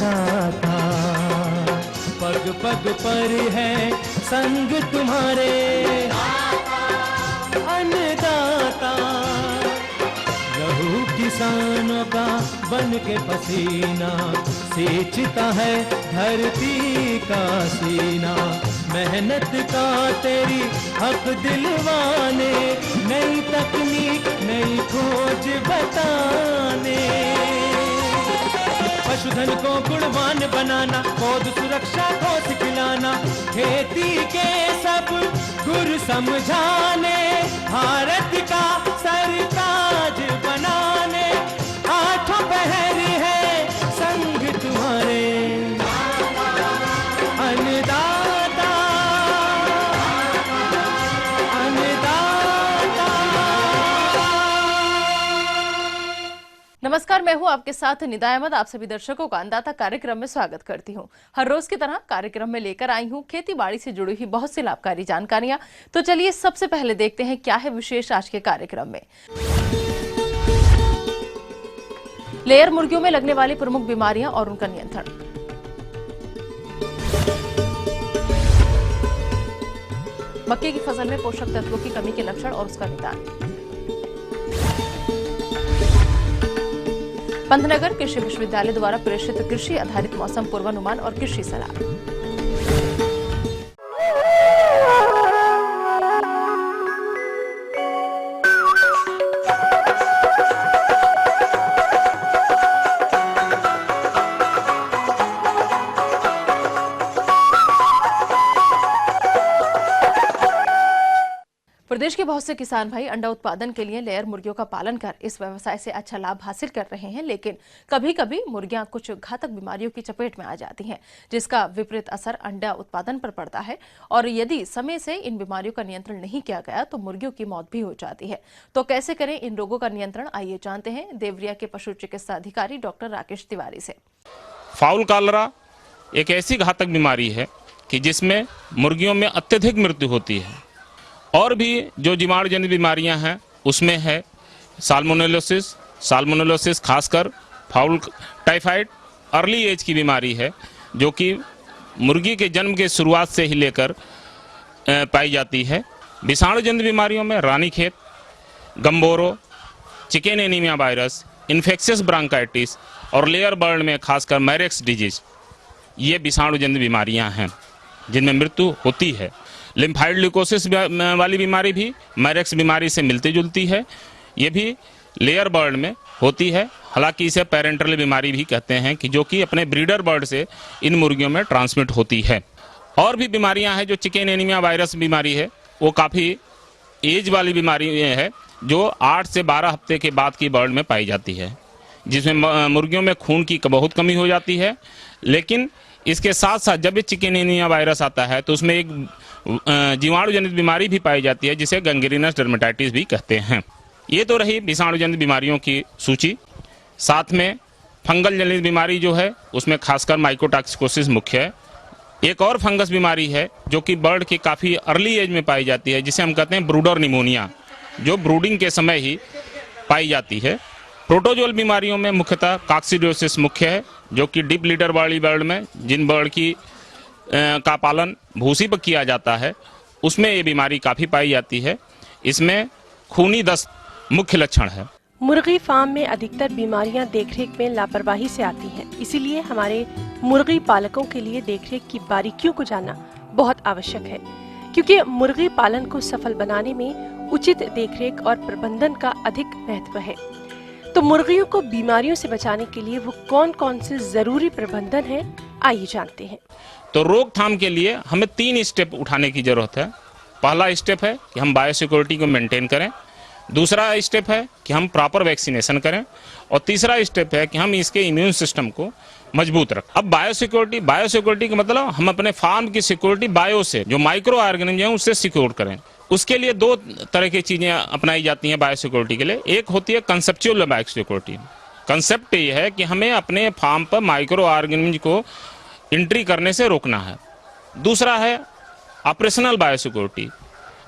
अन्नदाता, पग पग पर है संग तुम्हारे अन्नदाता। लहू किसानों का बन के पसीना सींचता है धरती का सीना। मेहनत का तेरी हक दिलवाने, नई तकनीक नई खोज बताने। पशुधन को गुणवान बनाना, पौध सुरक्षा को सिखलाना, खेती के सब गुर समझाने, भारत का सरताज बनाने। आठों पहर है संग तुम्हारे अन्नदाता, अन्नदाता। नमस्कार, मैं हूं आपके साथ निदा अहमद। आप सभी दर्शकों का अन्नदाता कार्यक्रम में स्वागत करती हूं। हर रोज की तरह कार्यक्रम में लेकर आई हूं खेती बाड़ी से जुड़ी हुई बहुत सी लाभकारी जानकारियां। तो चलिए सबसे पहले देखते हैं क्या है विशेष आज के कार्यक्रम में। लेयर मुर्गियों में लगने वाली प्रमुख बीमारियां और उनका नियंत्रण। मक्के की फसल में पोषक तत्वों की कमी के लक्षण और उसका निदान। पंतनगर कृषि विश्वविद्यालय द्वारा प्रेषित कृषि आधारित मौसम पूर्वानुमान और कृषि सलाह। प्रदेश के बहुत से किसान भाई अंडा उत्पादन के लिए लेयर मुर्गियों का पालन कर इस व्यवसाय से अच्छा लाभ हासिल कर रहे हैं, लेकिन कभी कभी मुर्गियां कुछ घातक बीमारियों की चपेट में आ जाती हैं, जिसका विपरीत असर अंडा उत्पादन पर पड़ता है। और यदि समय से इन बीमारियों का नियंत्रण नहीं किया गया तो मुर्गियों की मौत भी हो जाती है। तो कैसे करें इन रोगों का नियंत्रण, आइए जानते हैं देवरिया के पशु चिकित्सा अधिकारी डॉक्टर राकेश तिवारी से। फाउल कॉलरा एक ऐसी घातक बीमारी है कि जिसमें मुर्गियों में अत्यधिक मृत्यु होती है। और भी जो जीवाणु जनित बीमारियां हैं उसमें है साल्मोनेलोसिस। साल्मोनेलोसिस खासकर फाउल टाइफाइड अर्ली एज की बीमारी है, जो कि मुर्गी के जन्म के शुरुआत से ही लेकर पाई जाती है। विषाणु जनित बीमारियों में Ranikhet, gumboro, chicken anaemia virus, infectious bronchitis और लेयर बर्ड में खासकर मैरेक्स डिजीज, ये विषाणु जनित बीमारियां हैं जिनमें मृत्यु होती है। लिम्फाइड ल्यूकोसिस वाली बीमारी भी मैरेक्स बीमारी से मिलती जुलती है, ये भी लेयर बर्ड में होती है। हालांकि इसे पेरेंटल बीमारी भी कहते हैं कि जो कि अपने ब्रीडर बर्ड से इन मुर्गियों में ट्रांसमिट होती है। और भी बीमारियां हैं, जो चिकन एनीमिया वायरस बीमारी है वो काफ़ी एज वाली बीमारी है, जो 8 से 12 हफ्ते के बाद की बर्ड में पाई जाती है, जिसमें मुर्गियों में खून की बहुत कमी हो जाती है। लेकिन इसके साथ साथ जब ये चिकन एनीमिया वायरस आता है तो उसमें एक जीवाणु जनित बीमारी भी पाई जाती है, जिसे गैंग्रीनस डर्मेटाइटिस भी कहते हैं। ये तो रही विषाणु जनित बीमारियों की सूची। साथ में फंगल जनित बीमारी जो है उसमें खासकर माइकोटॉक्सिकोसिस मुख्य है। एक और फंगस बीमारी है जो कि बर्ड की काफ़ी अर्ली एज में पाई जाती है, जिसे हम कहते हैं ब्रूडर निमोनिया, जो ब्रूडिंग के समय ही पाई जाती है। प्रोटोजोल बीमारियों में मुख्यतः कॉक्सिडियोसिस मुख्य है, जो कि डीप लीडर वाली बर्ड में जिन बर्ड की का पालन भूसी पर किया जाता है उसमें ये बीमारी काफ़ी पाई जाती है। इसमें खूनी दस्त मुख्य लक्षण है। मुर्गी फार्म में अधिकतर बीमारियां देखरेख में लापरवाही से आती हैं, इसीलिए हमारे मुर्गी पालकों के लिए देखरेख की बारीकियों को जानना बहुत आवश्यक है, क्योंकि मुर्गी पालन को सफल बनाने में उचित देखरेख और प्रबंधन का अधिक महत्व है। तो मुर्गियों को बीमारियों से बचाने के लिए वो कौन कौन से जरूरी प्रबंधन है, आइए जानते हैं। तो रोकथाम के लिए हमें 3 स्टेप उठाने की जरूरत है। पहला स्टेप है कि हम बायोसिक्योरिटी को मेंटेन करें, दूसरा स्टेप है कि हम प्रॉपर वैक्सीनेशन करें, और तीसरा स्टेप है कि हम इसके इम्यून सिस्टम को मजबूत रखें। अब बायोसिक्योरिटी का मतलब हम अपने फार्म की सिक्योरिटी बायो से, जो माइक्रो ऑर्गेनिज्म है उससे सिक्योर करें। उसके लिए 2 तरह की चीजें अपनाई जाती हैं बायोसिक्योरिटी के लिए। एक होती है कंसेप्चुअल बायोसिक्योरिटी। कंसेप्ट ये है कि हमें अपने फार्म पर माइक्रो ऑर्गेनिज्म को एंट्री करने से रोकना है। दूसरा है ऑपरेशनल बायोसिक्योरिटी।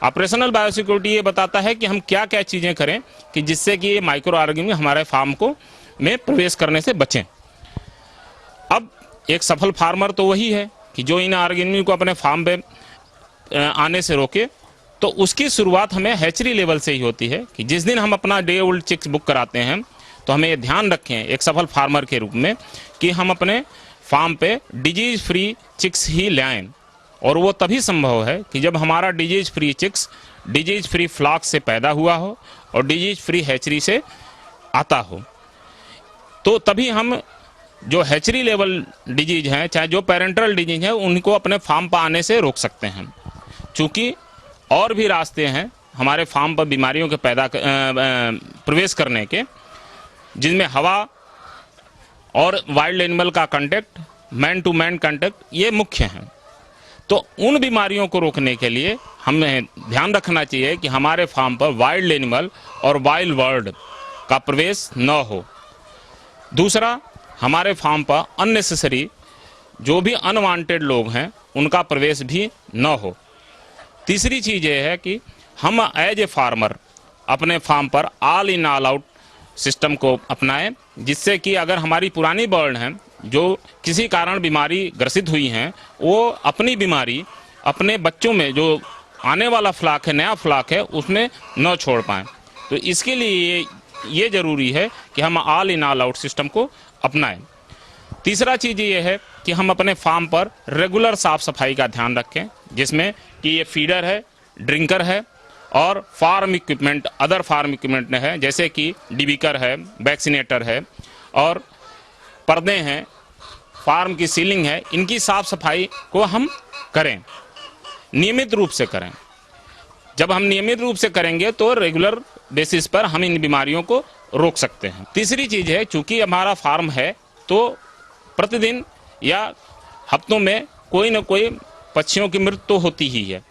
ऑपरेशनल बायोसिक्योरिटी ये बताता है कि हम क्या क्या चीज़ें करें कि जिससे कि ये माइक्रो ऑर्गेनिज्म हमारे फार्म को में प्रवेश करने से बचें। अब एक सफल फार्मर तो वही है कि जो इन ऑर्गेनिज्म को अपने फार्म पे आने से रोके। तो उसकी शुरुआत हमें हैचरी लेवल से ही होती है कि जिस दिन हम अपना डे ओल्ड चिक्स बुक कराते हैं तो हमें ये ध्यान रखें एक सफल फार्मर के रूप में कि हम अपने फार्म पे डिजीज फ्री चिक्स ही लाएं। और वो तभी संभव है कि जब हमारा disease free chicks disease free flock से पैदा हुआ हो और डिजीज फ्री हैचरी से आता हो। तो तभी हम जो हैचरी लेवल डिजीज हैं, चाहे जो पेरेंटल डिजीज हैं, उनको अपने फार्म पर आने से रोक सकते हैं। चूँकि और भी रास्ते हैं हमारे फार्म पर बीमारियों के प्रवेश करने के, जिनमें हवा और वाइल्ड एनिमल का contact, man to man contact, ये मुख्य हैं। तो उन बीमारियों को रोकने के लिए हमें ध्यान रखना चाहिए कि हमारे फार्म पर वाइल्ड एनिमल और वाइल्ड बर्ड का प्रवेश न हो। दूसरा, हमारे फार्म पर अननेसेसरी जो भी अनवांटेड लोग हैं उनका प्रवेश भी न हो। तीसरी चीज़ ये है कि हम एज ए फार्मर अपने फार्म पर all in all out system को अपनाएं, जिससे कि अगर हमारी पुरानी बर्ड हैं जो किसी कारण बीमारी ग्रसित हुई हैं, वो अपनी बीमारी अपने बच्चों में जो आने वाला फ्लॉक है, नया फ्लॉक है, उसमें न छोड़ पाएँ। तो इसके लिए ये ज़रूरी है कि हम all in all out system को अपनाएं। तीसरा चीज़ ये है कि हम अपने फार्म पर रेगुलर साफ़ सफाई का ध्यान रखें, जिसमें कि ये फीडर है, ड्रिंकर है और farm equipment, other farm equipment है, जैसे कि डिबिकर है, वैक्सीनेटर है और पर्दे हैं, फार्म की सीलिंग है। इनकी साफ़ सफाई को हम करें, नियमित रूप से करें। जब हम नियमित रूप से करेंगे तो रेगुलर बेसिस पर हम इन बीमारियों को रोक सकते हैं। तीसरी चीज़ है, चूँकि हमारा फार्म है तो प्रतिदिन या हफ्तों में कोई न कोई पक्षियों की मृत्यु तो होती ही है।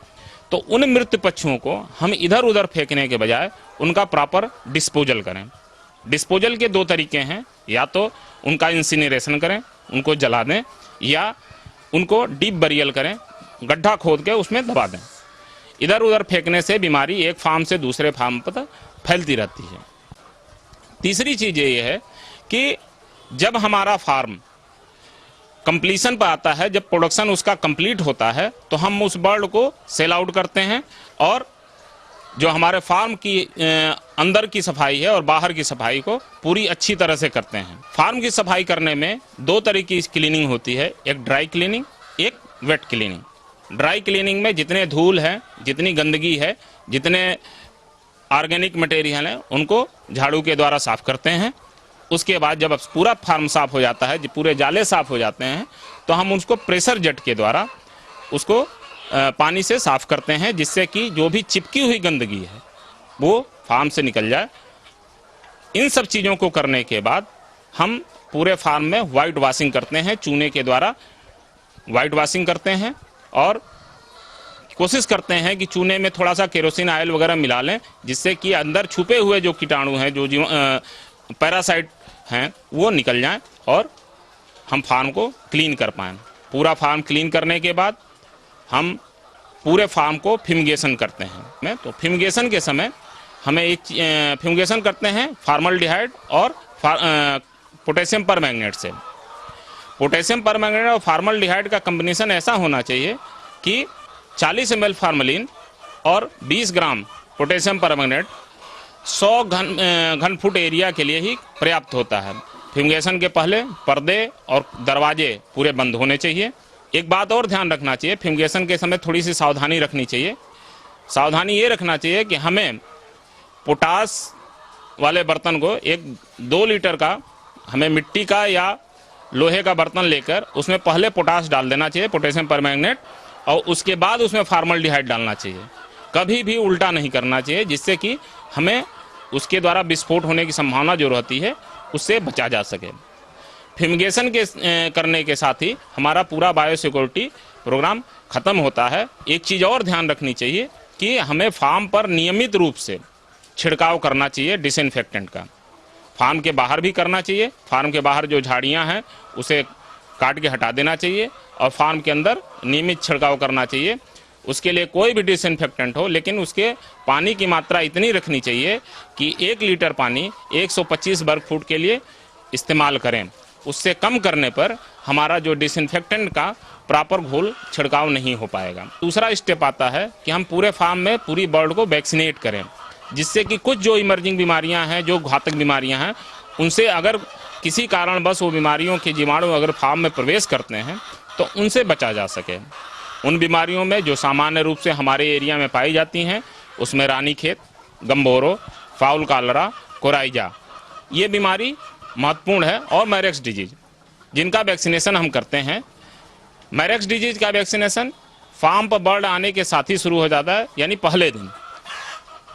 तो उन मृत पक्षियों को हम इधर उधर फेंकने के बजाय उनका प्रॉपर डिस्पोजल करें। डिस्पोजल के दो तरीके हैं, या तो उनका इंसिनरेशन करें, उनको जला दें, या उनको डीप बरियल करें, गड्ढा खोद के उसमें दबा दें। इधर उधर फेंकने से बीमारी एक फार्म से दूसरे फार्म पर फैलती रहती है। तीसरी चीज़ ये है कि जब हमारा फार्म कंप्लीशन पर आता है, जब प्रोडक्शन उसका कंप्लीट होता है, तो हम उस बर्ड को सेल आउट करते हैं और जो हमारे फार्म की अंदर की सफाई है और बाहर की सफाई को पूरी अच्छी तरह से करते हैं। फार्म की सफाई करने में दो तरह की क्लीनिंग होती है, एक ड्राई क्लीनिंग, एक वेट क्लीनिंग। ड्राई क्लीनिंग में जितने धूल है, जितनी गंदगी है, जितने ऑर्गेनिक मटेरियल हैं, उनको झाड़ू के द्वारा साफ़ करते हैं। उसके बाद जब पूरा फार्म साफ़ हो जाता है, जब पूरे जाले साफ़ हो जाते हैं, तो हम उसको प्रेशर जेट के द्वारा उसको पानी से साफ़ करते हैं, जिससे कि जो भी चिपकी हुई गंदगी है वो फार्म से निकल जाए। इन सब चीज़ों को करने के बाद हम पूरे फार्म में वाइट वॉशिंग करते हैं, चूने के द्वारा वाइट वॉशिंग करते हैं और कोशिश करते हैं कि चूने में थोड़ा सा केरोसिन ऑयल वगैरह मिला लें, जिससे कि अंदर छुपे हुए जो कीटाणु हैं, जो पैरासाइट हैं, वो निकल जाएं और हम फार्म को क्लीन कर पाएँ। पूरा फार्म क्लीन करने के बाद हम पूरे फार्म को फ्यूमिगेशन करते हैं। तो फ्यूमिगेशन के समय हमें एक फ्यूमिगेशन करते हैं फॉर्मल्डिहाइड और पोटेशियम परमैंगनेट से। पोटेशियम परमैंगनेट और फॉर्मल्डिहाइड का कम्बिनेशन ऐसा होना चाहिए कि 40 ml फार्मलिन और 20 ग्राम पोटेशियम परमैंगनेट 100 घन फुट एरिया के लिए ही पर्याप्त होता है। फ्यूमिगेशन के पहले पर्दे और दरवाजे पूरे बंद होने चाहिए। एक बात और ध्यान रखना चाहिए, फ्यूमिगेशन के समय थोड़ी सी सावधानी रखनी चाहिए। सावधानी ये रखना चाहिए कि हमें पोटास वाले बर्तन को 1-2 लीटर का हमें मिट्टी का या लोहे का बर्तन लेकर उसमें पहले पोटास डाल देना चाहिए, पोटेशियम परमैंगनेट, और उसके बाद उसमें फॉर्मल्डिहाइड डालना चाहिए। कभी भी उल्टा नहीं करना चाहिए, जिससे कि हमें उसके द्वारा विस्फोट होने की संभावना जो रहती है उससे बचा जा सके। फ्यूमिगेशन के करने के साथ ही हमारा पूरा बायोसिक्योरिटी प्रोग्राम ख़त्म होता है। एक चीज़ और ध्यान रखनी चाहिए कि हमें फार्म पर नियमित रूप से छिड़काव करना चाहिए डिसइंफेक्टेंट का। फार्म के बाहर भी करना चाहिए, फार्म के बाहर जो झाड़ियाँ हैं उसे काट के हटा देना चाहिए और फार्म के अंदर नियमित छिड़काव करना चाहिए। उसके लिए कोई भी डिसइंफेक्टेंट हो, लेकिन उसके पानी की मात्रा इतनी रखनी चाहिए कि 1 लीटर पानी 125 वर्ग फुट के लिए इस्तेमाल करें। उससे कम करने पर हमारा जो डिसइंफेक्टेंट का प्रॉपर घोल छिड़काव नहीं हो पाएगा। दूसरा स्टेप आता है कि हम पूरे फार्म में पूरी बर्ड को वैक्सीनेट करें, जिससे कि कुछ जो इमर्जिंग बीमारियां हैं, जो घातक बीमारियां हैं, उनसे अगर किसी कारणवश वो बीमारियों के जीवाणु अगर फार्म में प्रवेश करते हैं तो उनसे बचा जा सके। उन बीमारियों में जो सामान्य रूप से हमारे एरिया में पाई जाती हैं उसमें रानीखेत, गम्बोरो, फाउल कॉलरा, कोराइजा, ये बीमारी महत्वपूर्ण है, और मैरेक्स डिजीज जिनका वैक्सीनेशन हम करते हैं। मैरेक्स डिजीज का वैक्सीनेशन फार्म पर बर्ड आने के साथ ही शुरू हो जाता है, यानी पहले दिन।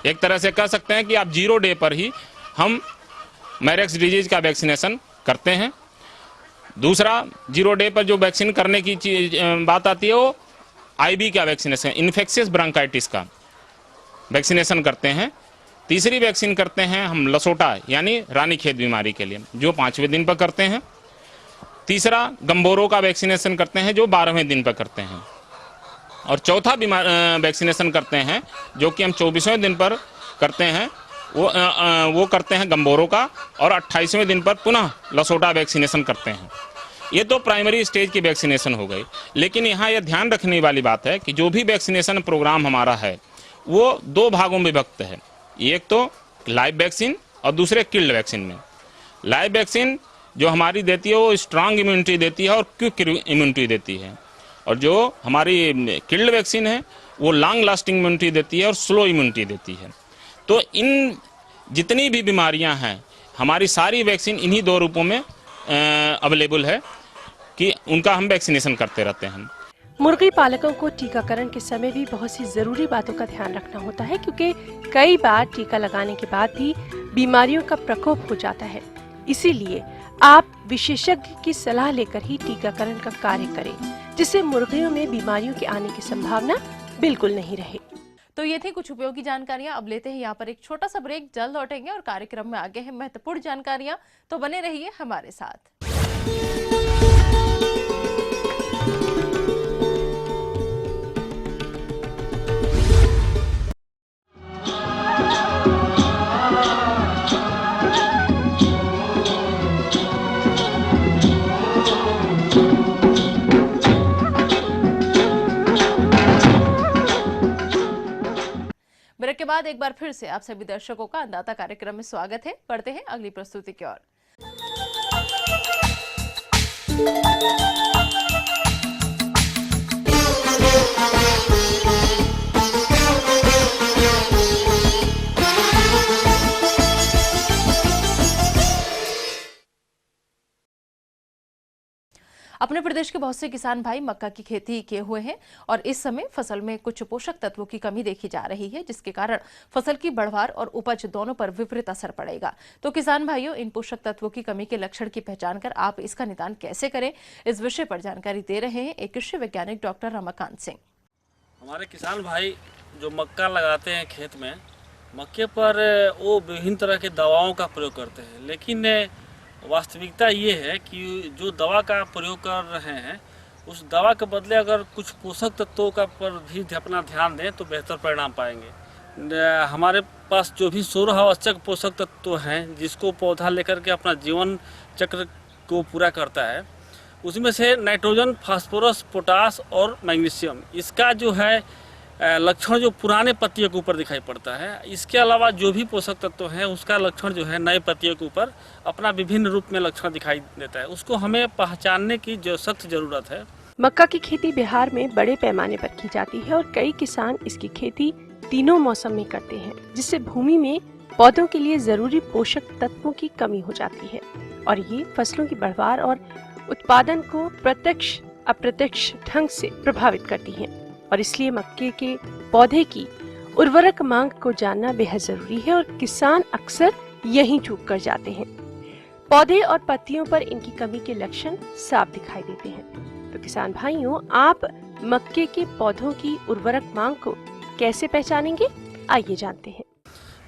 एक तरह से कह सकते हैं कि आप 0 डे पर ही हम मैरेक्स डिजीज का वैक्सीनेशन करते हैं। दूसरा, 0 डे पर जो वैक्सीन करने की बात आती है वो आईबी का वैक्सीनेशन, इन्फेक्शियस ब्रोंकाइटिस का वैक्सीनेशन करते हैं। तीसरी वैक्सीन करते हैं हम लसोटा यानी रानीखेत बीमारी के लिए, जो 5वें दिन पर करते हैं। तीसरा, गम्बोरो का वैक्सीनेशन करते हैं, जो 12वें दिन पर करते हैं। और चौथा वैक्सीनेशन करते हैं जो कि हम 24वें दिन पर करते हैं, वो करते हैं गम्बोरो का, और 28वें दिन पर पुनः लसोटा वैक्सीनेशन करते हैं। ये तो प्राइमरी स्टेज की वैक्सीनेशन हो गई। लेकिन यहाँ यह ध्यान रखने वाली बात है कि जो भी वैक्सीनेशन प्रोग्राम हमारा है वो 2 भागों में विभक्त है। एक तो लाइव वैक्सीन और दूसरे किल्ड वैक्सीन में। लाइव वैक्सीन जो हमारी देती है वो स्ट्रांग इम्यूनिटी देती है और क्विक इम्यूनिटी देती है, और जो हमारी किल्ड वैक्सीन है वो लॉन्ग लास्टिंग इम्यूनिटी देती है और स्लो इम्यूनिटी देती है। तो इन जितनी भी बीमारियां हैं, हमारी सारी वैक्सीन इन्हीं 2 रूपों में अवेलेबल है कि उनका हम वैक्सीनेशन करते रहते हैं। मुर्गी पालकों को टीकाकरण के समय भी बहुत सी जरूरी बातों का ध्यान रखना होता है, क्योंकि कई बार टीका लगाने के बाद भी बीमारियों का प्रकोप हो जाता है। इसीलिए आप विशेषज्ञ की सलाह लेकर ही टीकाकरण का कार्य करें, जिससे मुर्गियों में बीमारियों के आने की संभावना बिल्कुल नहीं रहे। तो ये थी कुछ उपयोगी जानकारियां। अब लेते हैं यहाँ पर एक छोटा सा ब्रेक, जल्द लौटेंगे और कार्यक्रम में आगे हैं महत्वपूर्ण जानकारियां, तो बने रहिए हमारे साथ। ब्रेक के बाद एक बार फिर से आप सभी दर्शकों का अन्नदाता कार्यक्रम में स्वागत है। बढ़ते हैं अगली प्रस्तुति की ओर। अपने प्रदेश के बहुत से किसान भाई मक्का की खेती किए हुए हैं और इस समय फसल में कुछ पोषक तत्वों की कमी देखी जा रही है, जिसके कारण फसल की बढ़वार और उपज दोनों पर विपरीत असर पड़ेगा। तो किसान भाइयों, इन पोषक तत्वों की कमी के लक्षण की पहचान कर आप इसका निदान कैसे करें, इस विषय पर जानकारी दे रहे हैं एक कृषि वैज्ञानिक डॉक्टर रमाकांत सिंह। हमारे किसान भाई जो मक्का लगाते हैं खेत में, मक्के पर वो विभिन्न तरह के दवाओं का प्रयोग करते हैं, लेकिन वास्तविकता ये है कि जो दवा का प्रयोग कर रहे हैं उस दवा के बदले अगर कुछ पोषक तत्वों का पर भी अपना ध्यान दें तो बेहतर परिणाम पाएंगे। हमारे पास जो भी 16 आवश्यक पोषक तत्व हैं जिसको पौधा लेकर के अपना जीवन चक्र को पूरा करता है, उसमें से नाइट्रोजन, फास्फोरस, पोटास और मैग्नीशियम, इसका जो है लक्षण जो पुराने पत्तियों के ऊपर दिखाई पड़ता है। इसके अलावा जो भी पोषक तत्व है उसका लक्षण जो है नए पत्तियों के ऊपर अपना विभिन्न रूप में लक्षण दिखाई देता है। उसको हमें पहचानने की जो सख्त जरूरत है। मक्का की खेती बिहार में बड़े पैमाने पर की जाती है और कई किसान इसकी खेती तीनों मौसम में करते हैं, जिससे भूमि में पौधों के लिए जरूरी पोषक तत्वों की कमी हो जाती है और ये फसलों की बढ़वार और उत्पादन को प्रत्यक्ष अप्रत्यक्ष ढंग से प्रभावित करती है। और इसलिए मक्के के पौधे की उर्वरक मांग को जानना बेहद जरूरी है और किसान अक्सर यहीं चूक कर जाते हैं। पौधे और पत्तियों पर इनकी कमी के लक्षण साफ दिखाई देते हैं। तो किसान भाइयों, आप मक्के के पौधों की उर्वरक मांग को कैसे पहचानेंगे, आइए जानते हैं।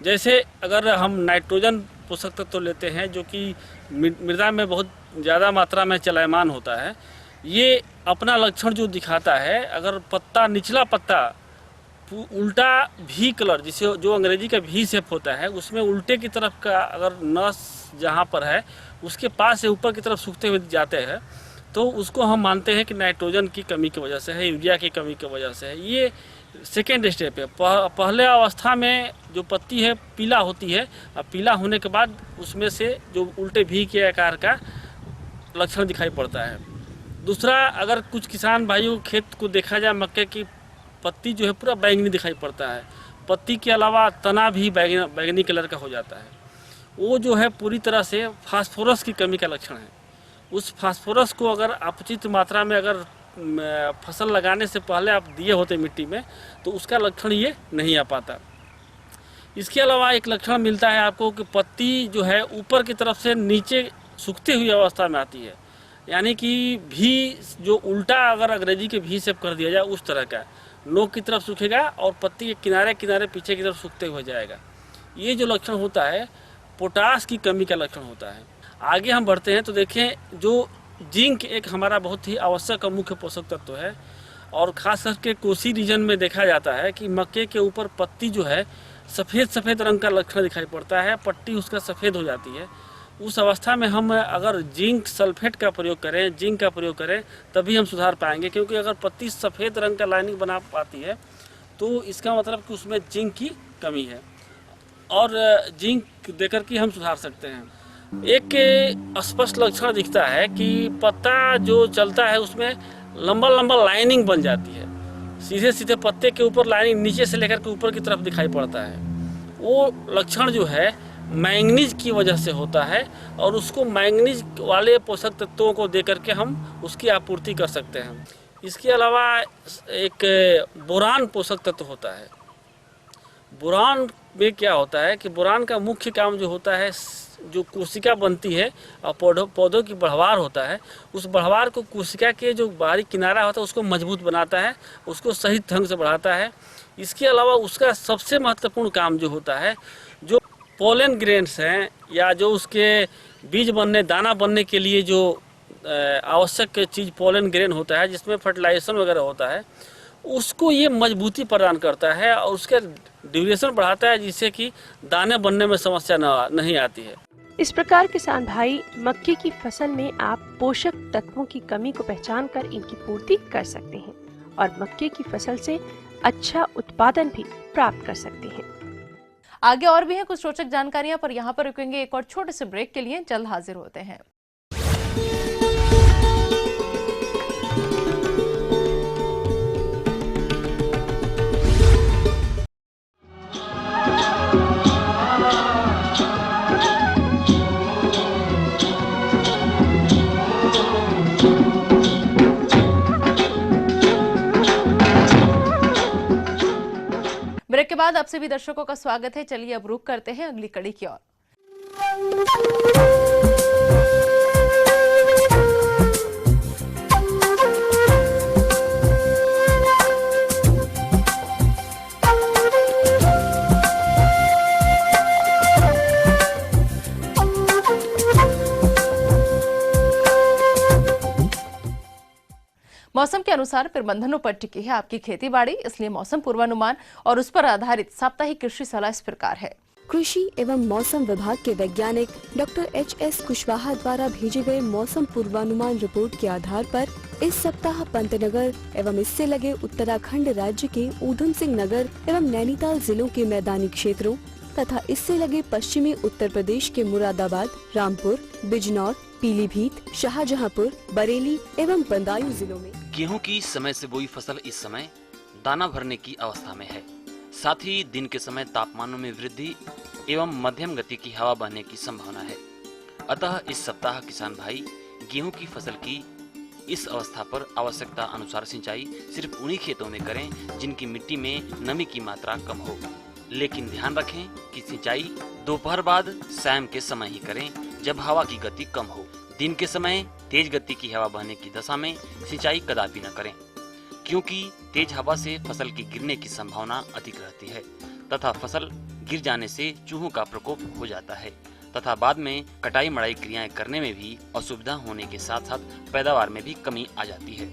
जैसे अगर हम नाइट्रोजन पोषक तत्व लेते हैं जो कि मृदा में बहुत ज़्यादा मात्रा में चलायमान होता है, ये अपना लक्षण जो दिखाता है, अगर पत्ता निचला पत्ता उल्टा भी कलर, जिसे जो अंग्रेजी का भी शेप होता है, उसमें उल्टे की तरफ का अगर नस जहाँ पर है उसके पास से ऊपर की तरफ सूखते हुए जाते हैं, तो उसको हम मानते हैं कि नाइट्रोजन की कमी की वजह से है, यूरिया की कमी की वजह से है। ये सेकेंड स्टेप है। पहले अवस्था में जो पत्ती है पीला होती है, और पीला होने के बाद उसमें से जो उल्टे भी के आकार का लक्षण दिखाई पड़ता है। दूसरा, अगर कुछ किसान भाइयों खेत को देखा जाए, मक्के की पत्ती जो है पूरा बैंगनी दिखाई पड़ता है। पत्ती के अलावा तना भी बैंगनी कलर का हो जाता है। वो जो है पूरी तरह से फास्फोरस की कमी का लक्षण है। उस फास्फोरस को अगर आप उचित मात्रा में अगर फसल लगाने से पहले आप दिए होते मिट्टी में, तो उसका लक्षण ये नहीं आ पाता। इसके अलावा एक लक्षण मिलता है आपको कि पत्ती जो है ऊपर की तरफ से नीचे सूखती हुई अवस्था में आती है, यानी कि भी जो उल्टा अगर अंग्रेजी के भी शेप कर दिया जाए उस तरह का नोक की तरफ सूखेगा और पत्ती के किनारे किनारे पीछे की तरफ सूखते हुए जाएगा। ये जो लक्षण होता है पोटास की कमी का लक्षण होता है। आगे हम बढ़ते हैं तो देखें, जो जिंक एक हमारा बहुत ही आवश्यक और मुख्य पोषक तत्व है, और खास करके कोसी रीजन में देखा जाता है कि मक्के के ऊपर पत्ती जो है सफ़ेद रंग का लक्षण दिखाई पड़ता है, पट्टी उसका सफ़ेद हो जाती है। उस अवस्था में हम अगर जिंक सल्फेट का प्रयोग करें, जिंक का प्रयोग करें, तभी हम सुधार पाएंगे। क्योंकि अगर पत्ती सफ़ेद रंग का लाइनिंग बना पाती है तो इसका मतलब कि उसमें जिंक की कमी है, और जिंक देकर के हम सुधार सकते हैं। एक स्पष्ट लक्षण दिखता है कि पत्ता जो चलता है उसमें लंबा लंबा लाइनिंग बन जाती है, सीधे सीधे पत्ते के ऊपर लाइनिंग नीचे से लेकर के ऊपर की तरफ दिखाई पड़ता है। वो लक्षण जो है मैंगनीज की वजह से होता है, और उसको मैंगनीज वाले पोषक तत्वों को देकर के हम उसकी आपूर्ति कर सकते हैं। इसके अलावा एक बोरान पोषक तत्व होता है। बोरान में क्या होता है कि बोरान का मुख्य काम जो होता है, जो कोशिका बनती है और पौधों की बढ़वार होता है, उस बढ़वार को कोशिका के जो बाहरी किनारा होता है उसको मजबूत बनाता है, उसको सही ढंग से बढ़ाता है। इसके अलावा उसका सबसे महत्वपूर्ण काम जो होता है, जो पोलन ग्रेन्स हैं या जो उसके बीज बनने दाना बनने के लिए जो आवश्यक चीज़ पोलन ग्रेन होता है, जिसमें फर्टिलाइजेशन वगैरह होता है, उसको ये मजबूती प्रदान करता है और उसका ड्यूरेशन बढ़ाता है, जिससे कि दाने बनने में समस्या नहीं आती है। इस प्रकार किसान भाई मक्के की फसल में आप पोषक तत्वों की कमी को पहचान कर इनकी पूर्ति कर सकते हैं और मक्के की फसल से अच्छा उत्पादन भी प्राप्त कर सकते हैं। आगे और भी हैं कुछ रोचक जानकारियां, पर यहाँ पर रुकेंगे एक और छोटे से ब्रेक के लिए। जल्द हाजिर होते हैं। ब्रेक के बाद आप सभी दर्शकों का स्वागत है। चलिए अब रुक करते हैं अगली कड़ी की ओर। मौसम के अनुसार प्रबंधनों पर टिकी है आपकी खेती बाड़ी, इसलिए मौसम पूर्वानुमान और उस पर आधारित साप्ताहिक कृषि सलाह इस प्रकार है। कृषि एवं मौसम विभाग के वैज्ञानिक डॉक्टर एच.एस. कुशवाहा द्वारा भेजे गए मौसम पूर्वानुमान रिपोर्ट के आधार पर इस सप्ताह पंतनगर एवं इससे लगे उत्तराखंड राज्य के ऊधम सिंह नगर एवं नैनीताल जिलों के मैदानी क्षेत्रों तथा इससे लगे पश्चिमी उत्तर प्रदेश के मुरादाबाद, रामपुर, बिजनौर, पीलीभीत, शाहजहांपुर, बरेली एवं बदायूं जिलों में गेहूं की समय से बोई फसल इस समय दाना भरने की अवस्था में है। साथ ही दिन के समय तापमानों में वृद्धि एवं मध्यम गति की हवा बहने की संभावना है। अतः इस सप्ताह किसान भाई गेहूं की फसल की इस अवस्था पर आवश्यकता अनुसार सिंचाई सिर्फ उन्हीं खेतों में करें जिनकी मिट्टी में नमी की मात्रा कम हो। लेकिन ध्यान रखें कि सिंचाई दोपहर बाद शाम के समय ही करें जब हवा की गति कम हो। दिन के समय तेज गति की हवा बहने की दशा में सिंचाई कदापि न करें, क्योंकि तेज हवा से फसल की गिरने की संभावना अधिक रहती है तथा फसल गिर जाने से चूहों का प्रकोप हो जाता है तथा बाद में कटाई मड़ाई क्रियाएं करने में भी असुविधा होने के साथ साथ पैदावार में भी कमी आ जाती है।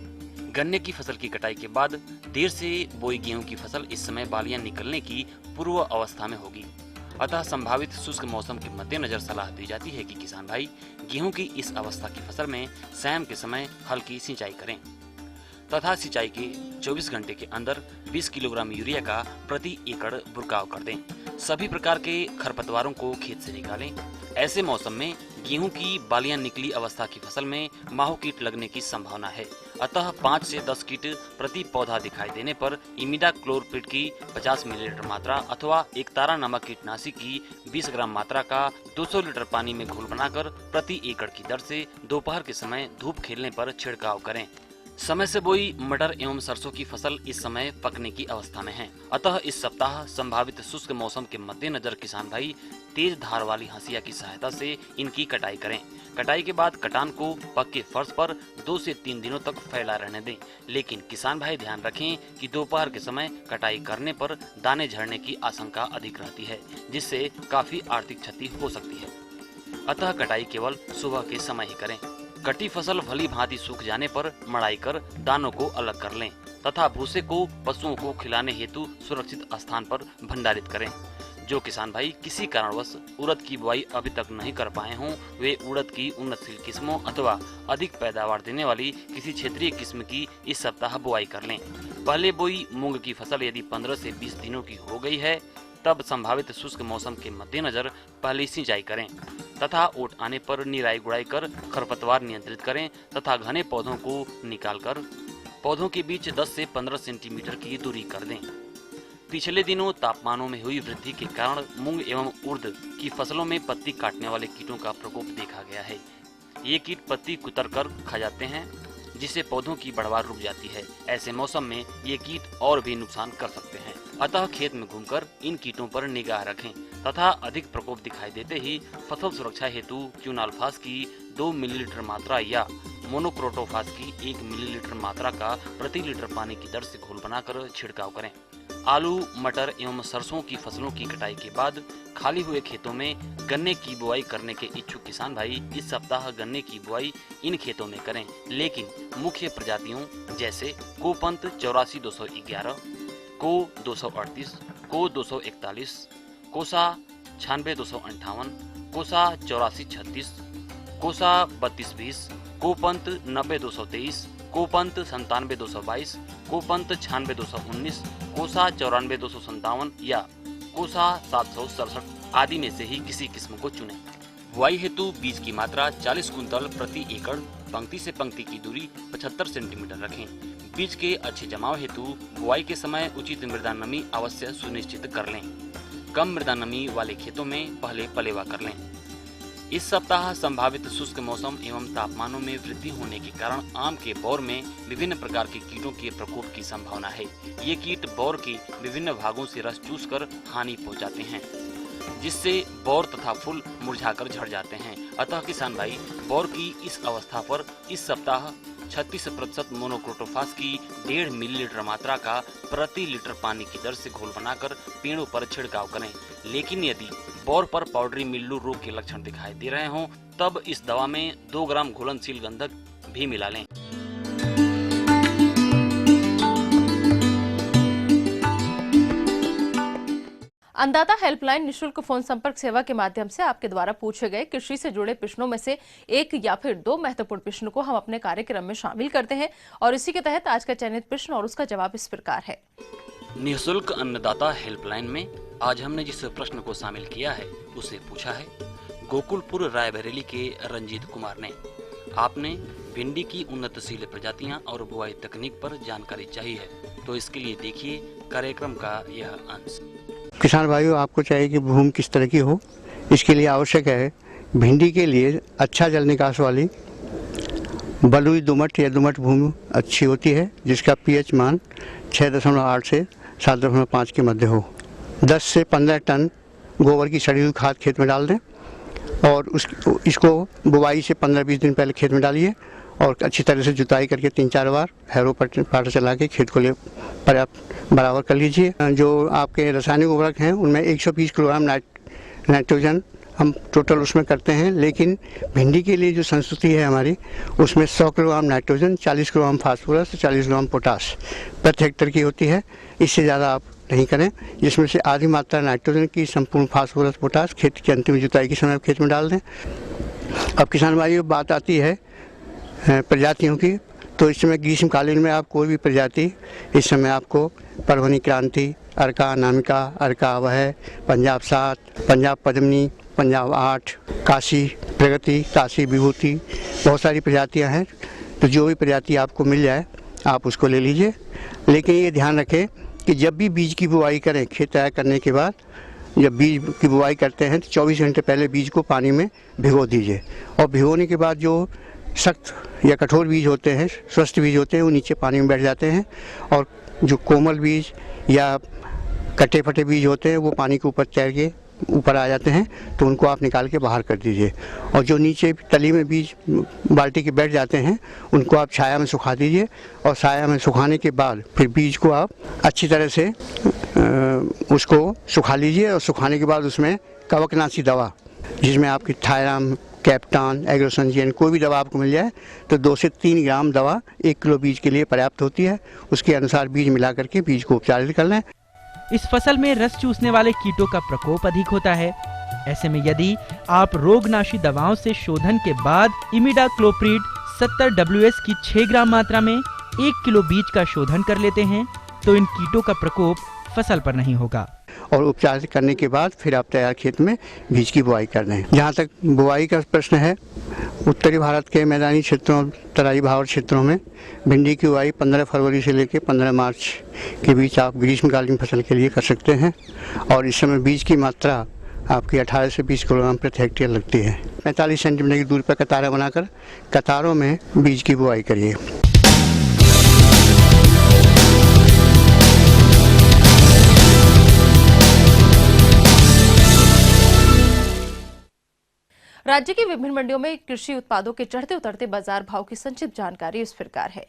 गन्ने की फसल की कटाई के बाद देर से बोई गेहूं की फसल इस समय बालियां निकलने की पूर्व अवस्था में होगी। अतः संभावित शुष्क मौसम के मद्देनजर सलाह दी जाती है कि किसान भाई गेहूं की इस अवस्था की फसल में शाम के समय हल्की सिंचाई करें तथा सिंचाई के 24 घंटे के अंदर 20 किलोग्राम यूरिया का प्रति एकड़ बुरकाव कर दें। सभी प्रकार के खरपतवारों को खेत से निकालें। ऐसे मौसम में गेहूं की बालियां निकली अवस्था की फसल में माहो कीट लगने की संभावना है। अतः 5 से 10 कीट प्रति पौधा दिखाई देने पर इमिडाक्लोरप्रिड की 50 मिलीलीटर मात्रा अथवा एक तारा नामक कीटनाशी की 20 ग्राम मात्रा का 200 लीटर पानी में घोल बनाकर प्रति एकड़ की दर से दोपहर के समय धूप खिलने पर छिड़काव करें। समय से बोई मटर एवं सरसों की फसल इस समय पकने की अवस्था में है। अतः इस सप्ताह संभावित शुष्क मौसम के मद्देनजर किसान भाई तेज धार वाली हंसिया की सहायता से इनकी कटाई करें। कटाई के बाद कटान को पक्के फर्श पर 2 से 3 दिनों तक फैला रहने दें। लेकिन किसान भाई ध्यान रखें कि दोपहर के समय कटाई करने पर दाने झड़ने की आशंका अधिक रहती है, जिससे काफी आर्थिक क्षति हो सकती है। अतः कटाई केवल सुबह के समय ही करें। कटी फसल भली भांति सूख जाने पर मड़ाई कर दानों को अलग कर लें तथा भूसे को पशुओं को खिलाने हेतु सुरक्षित स्थान पर भंडारित करें। जो किसान भाई किसी कारणवश उड़द की बुआई अभी तक नहीं कर पाए हों, वे उड़द की उन्नतशील किस्मों अथवा अधिक पैदावार देने वाली किसी क्षेत्रीय किस्म की इस सप्ताह बुआई कर लें। पहले बोई मूंग की फसल यदि 15 से 20 दिनों की हो गई है, तब संभावित शुष्क मौसम के मद्देनजर पहले सिंचाई करें तथा ओट आने पर निराई गुड़ाई कर खरपतवार नियंत्रित करें तथा घने पौधों को निकालकर पौधों के बीच 10 से 15 सेंटीमीटर की दूरी कर दें। पिछले दिनों तापमानों में हुई वृद्धि के कारण मूंग एवं उड़द की फसलों में पत्ती काटने वाले कीटों का प्रकोप देखा गया है। ये कीट पत्ती कुतर कर खा जाते हैं, जिससे पौधों की बढ़वार रुक जाती है। ऐसे मौसम में ये कीट और भी नुकसान कर सकते हैं। अतः खेत में घूमकर इन कीटों पर निगाह रखें तथा अधिक प्रकोप दिखाई देते ही फसल सुरक्षा हेतु क्यूनाल्फास की 2 मिलीलीटर मात्रा या मोनोक्रोटोफास की 1 मिलीलीटर मात्रा का प्रति लीटर पानी की दर से घोल बनाकर छिड़काव करें। आलू, मटर एवं सरसों की फसलों की कटाई के बाद खाली हुए खेतों में गन्ने की बुआई करने के इच्छुक किसान भाई इस सप्ताह गन्ने की बुआई इन खेतों में करें। लेकिन मुख्य प्रजातियों जैसे कोपंत 84-211, को 238, को 241, कोसा 96-258, कोसा 84-36, कोसा 32-20, कोपंत 90-223, कोपंत 97-222, कोपंत 96-219, कोसा 94-257 या कोसा 767 आदि में से ही किसी किस्म को चुनें। बुआई हेतु बीज की मात्रा 40 कुंतल प्रति एकड़, पंक्ति से पंक्ति की दूरी 75 सेंटीमीटर रखें। बीज के अच्छे जमाव हेतु बुआई के समय उचित मृदा नमी अवश्य सुनिश्चित कर लें। कम मृदा नमी वाले खेतों में पहले पलेवा कर लें। इस सप्ताह संभावित शुष्क मौसम एवं तापमानों में वृद्धि होने के कारण आम के बौर में विभिन्न प्रकार के कीटों के प्रकोप की संभावना है। ये कीट बौर के विभिन्न भागों से रस चूसकर हानि पहुंचाते हैं, जिससे बौर तथा फूल मुरझाकर झड़ जाते हैं। अतः किसान भाई बौर की इस अवस्था पर इस सप्ताह 36% मोनोक्रोटोफास की 1.5 मिलीलीटर मात्रा का प्रति लीटर पानी की दर से घोल बनाकर पेड़ों पर छिड़काव करें। लेकिन यदि बौर पर पाउडरी मिल्लू रोग के लक्षण दिखाई दे रहे हों, तब इस दवा में 2 ग्राम घुलनशील गंधक भी मिला लें। अन्नदाता हेल्पलाइन निशुल्क फोन संपर्क सेवा के माध्यम से आपके द्वारा पूछे गए कृषि से जुड़े प्रश्नों में से एक या फिर 2 महत्वपूर्ण प्रश्नों को हम अपने कार्यक्रम में शामिल करते हैं और इसी के तहत आज का चयनित प्रश्न और उसका जवाब इस प्रकार है। निःशुल्क अन्नदाता हेल्पलाइन में आज हमने जिस प्रश्न को शामिल किया है उसे पूछा है गोकुलपुर रायबरेली के रंजीत कुमार ने। आपने भिंडी की उन्नतशील प्रजातियां और बुआई तकनीक पर जानकारी चाहिए है, तो इसके लिए देखिए कार्यक्रम का यह अंश। किसान भाइयों, आपको चाहिए कि भूमि किस तरह की हो। इसके लिए आवश्यक है भिंडी के लिए अच्छा जल निकास वाली बलुई दोमट या दोमट भूमि अच्छी होती है, जिसका पीएच मान 6.8 से 7.5 के मध्य हो। 10 से 15 टन गोबर की सड़ी हुई खाद खेत में डाल दें और इसको बुवाई से 15-20 दिन पहले खेत में डालिए और अच्छी तरह से जुताई करके 3-4 बार हैरो पाटर चला के खेत को पर्याप्त बराबर कर लीजिए। जो आपके रासायनिक उर्वरक हैं उनमें 120 किलोग्राम नाइट्रोजन हम टोटल उसमें करते हैं, लेकिन भिंडी के लिए जो संस्तुति है हमारी, उसमें 100 किलोग्राम नाइट्रोजन, 40 किलोग्राम फास्फोरस, 40 ग्राम पोटाश प्रति हेक्टेयर की होती है। इससे ज़्यादा आप नहीं करें, जिसमें से आधी मात्रा नाइट्रोजन की, संपूर्ण फास्फोरस पोटाश खेत की अंतिम जुताई के समय खेत में डाल दें। अब किसान भाइयों, बात आती है प्रजातियों की, तो इस समय ग्रीष्मकालीन में आप कोई भी प्रजाति, इस समय आपको परभनी क्रांति, अर्का अनामिका, अर्का अवह, पंजाब 7, पंजाब पद्मिनी, पंजाब 8, काशी प्रगति, काशी विभूति, बहुत सारी प्रजातियां हैं। तो जो भी प्रजाति आपको मिल जाए आप उसको ले लीजिए। लेकिन ये ध्यान रखें कि जब भी बीज की बुआई करें, खेत तैयार करने के बाद जब बीज की बुआई करते हैं तो 24 घंटे पहले बीज को पानी में भिगो दीजिए। और भिगोने के बाद जो सख्त या कठोर बीज होते हैं, स्वस्थ बीज होते हैं, वो नीचे पानी में बैठ जाते हैं। और जो कोमल बीज या कटे फटे बीज होते हैं वो पानी के ऊपर तैर के ऊपर आ जाते हैं, तो उनको आप निकाल के बाहर कर दीजिए। और जो नीचे तली में बीज बाल्टी के बैठ जाते हैं उनको आप छाया में सुखा दीजिए। और छाया में सुखाने के बाद फिर बीज को आप अच्छी तरह से उसको सुखा लीजिए। और सुखाने के बाद उसमें कवकनाशी दवा, जिसमें आपकी थायराम, कैप्टान, एग्रोसनजियन, कोई भी दवा आपको मिल जाए तो 2 से 3 ग्राम दवा 1 किलो बीज के लिए पर्याप्त होती है। उसके अनुसार बीज मिला करके बीज को उपचारित कर लें। इस फसल में रस चूसने वाले कीटों का प्रकोप अधिक होता है। ऐसे में यदि आप रोगनाशी दवाओं से शोधन के बाद इमिडाक्लोप्रिड 70 WS की 6 ग्राम मात्रा में 1 किलो बीज का शोधन कर लेते हैं तो इन कीटों का प्रकोप फसल पर नहीं होगा। और उपचार करने के बाद फिर आप तैयार खेत में बीज की बुआई कर दें। जहाँ तक बुआई का प्रश्न है, उत्तरी भारत के मैदानी क्षेत्रों, तराई भावर क्षेत्रों में भिंडी की बुआई 15 फरवरी से लेकर 15 मार्च के बीच आप ग्रीष्मकालीन फसल के लिए कर सकते हैं। और इस समय बीज की मात्रा आपकी 18 से 20 किलोग्राम प्रति हेक्टेयर लगती है। 45 सेंटीमीटर की दूरी पर कतारें बनाकर कतारों में बीज की बुआई करिए। राज्य की विभिन्न मंडियों में कृषि उत्पादों के चढ़ते उतरते बाजार भाव की संक्षिप्त जानकारी इस प्रकार है।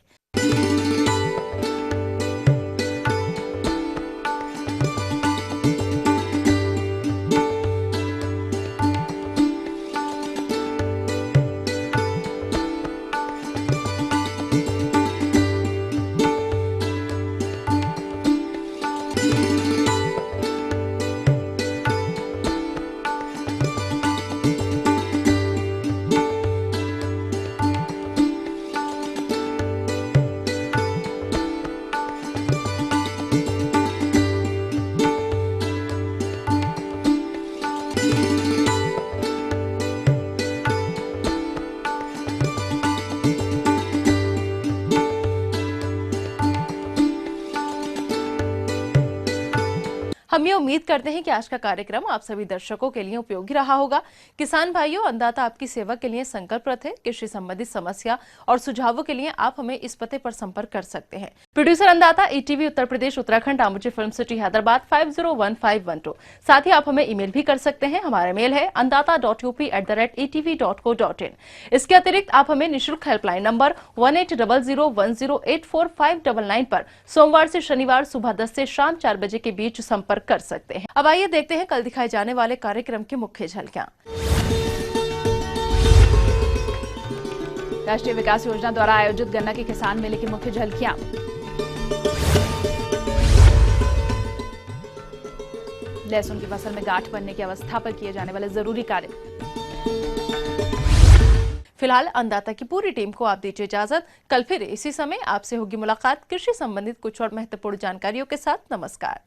हम ये उम्मीद करते हैं कि आज का कार्यक्रम आप सभी दर्शकों के लिए उपयोगी रहा होगा। किसान भाइयों, अन्नदाता आपकी सेवा के लिए संकल्परत है। कृषि संबंधित समस्या और सुझावों के लिए आप हमें इस पते पर संपर्क कर सकते हैं। प्रोड्यूसर अन्नदाता, ETV Uttar Pradesh Uttarakhand, आमुची film city Hyderabad 501512। साथ ही आप हमें ईमेल भी कर सकते हैं। हमारा मेल है anndaata.up@etv.co.in। इसके अतिरिक्त आप हमें निःशुल्क हेल्पलाइन नंबर 180010854599 पर सोमवार से शनिवार सुबह 10 से शाम 4 बजे के बीच संपर्क कर सकते हैं। अब आइए देखते हैं कल दिखाए जाने वाले कार्यक्रम की मुख्य झलकियां। राष्ट्रीय विकास योजना द्वारा आयोजित गन्ना के किसान मेले की मुख्य झलकियां। लहसुन की फसल में गांठ बनने की अवस्था पर किए जाने वाले जरूरी कार्य। फिलहाल अन्नदाता की पूरी टीम को आप दीजिए इजाजत। कल फिर इसी समय आपसे होगी मुलाकात कृषि संबंधित कुछ और महत्वपूर्ण जानकारियों के साथ। नमस्कार।